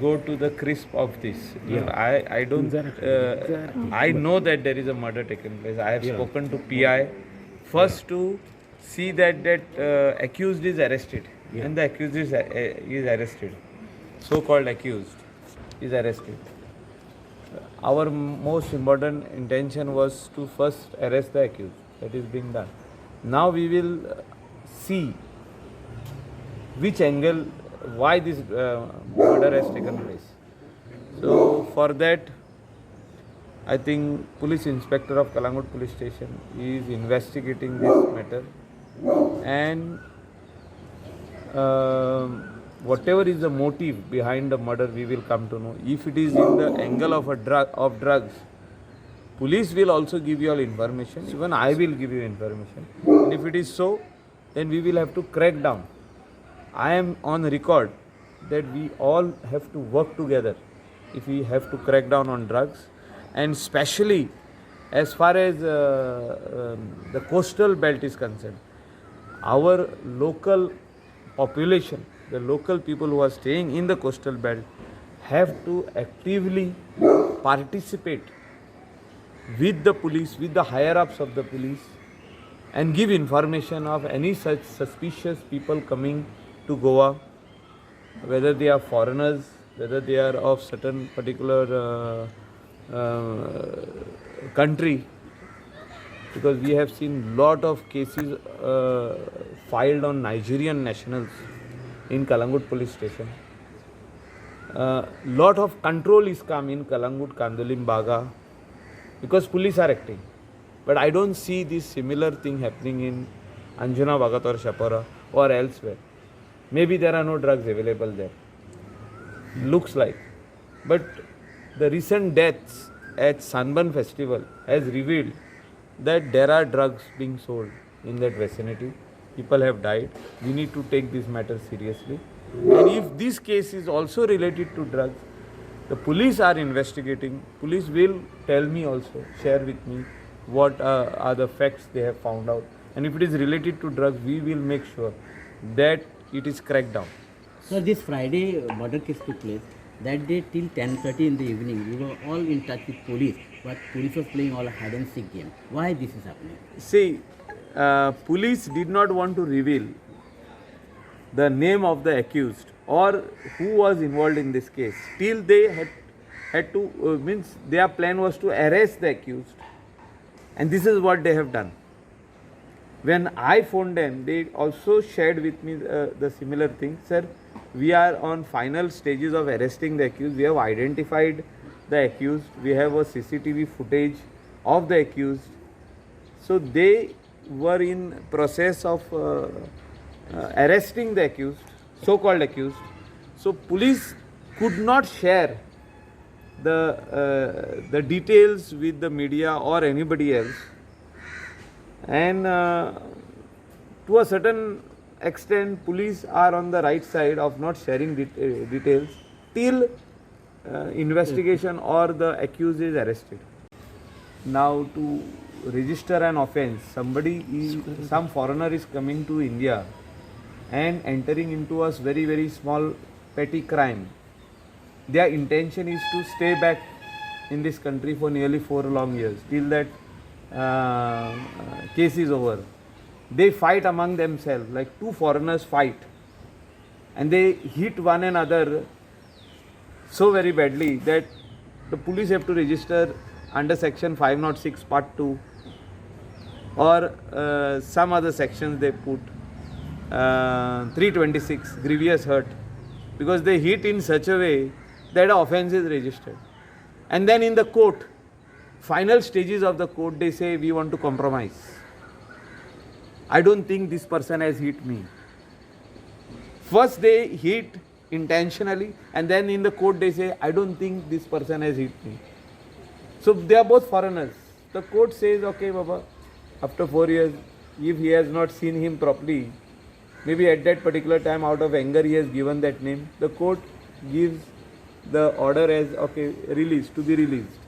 go to the crisp of this. Yeah. I don't. Exactly. I know that there is a murder taken place. I have Yeah. spoken to PI first to see that accused is arrested, Yeah. and the accused is arrested. So-called accused is arrested. Our most important intention was to first arrest the accused. That is being done. Now we will see which angle, why this murder has taken place. So for that, I think Police Inspector of Kalangut Police Station is investigating this matter, and whatever is the motive behind the murder, we will come to know. If it is in the angle of drugs, police will also give you all information. Even I will give you information. And if it is so, then we will have to crack down. I am on record that we all have to work together if we have to crack down on drugs, and especially as far as the coastal belt is concerned. Our local population, the local people who are staying in the coastal belt, have to actively participate with the police, with the higher ups of the police, and give information of any such suspicious people coming to Goa, whether they are foreigners, whether they are of certain particular country, because we have seen lot of cases filed on Nigerian nationals in Kalangut police station. Lot of control is come in Kalangut, Kandolim, Baga, because police are acting. But I don't see this similar thing happening in Anjuna, Bagator, Shapora or elsewhere. Maybe there are no drugs available there. Looks like. But the recent deaths at Sanban festival has revealed that there are drugs being sold in that vicinity. People have died. We need to take this matter seriously. And if this case is also related to drugs, the police are investigating. Police will tell me also, share with me what are the facts they have found out. And if it is related to drugs, we will make sure that it is cracked down. So this Friday murder case took place. That day till 10:30 in the evening, we were all in touch with police, but police was playing all a hide and seek game. Why this is happening? See, police did not want to reveal the name of the accused or who was involved in this case till they had to means their plan was to arrest the accused, and this is what they have done. When I phoned them, they also shared with me the similar thing. Sir, we are on final stages of arresting the accused. We have identified the accused. We have a CCTV footage of the accused. So they were in process of arresting the accused, so-called accused. So police could not share the details with the media or anybody else. And to a certain extent, police are on the right side of not sharing details till investigation or the accused is arrested. Now, to register an offence, some foreigner is coming to India and entering into a very, very small petty crime. Their intention is to stay back in this country for nearly 4 long years till that case is over. They fight among themselves, like two foreigners fight, and they hit one another so very badly that the police have to register under section 506 part 2 or some other sections they put 326 grievous hurt, because they hit in such a way that an offence is registered. And then in the court, final stages of the court, they say we want to compromise. I don't think this person has hit me. First they hit intentionally, and then in the court they say I don't think this person has hit me. So they are both foreigners. The court says, okay Baba, after 4 years, if he has not seen him properly, maybe at that particular time out of anger he has given that name, the court gives the order as okay, release, to be released.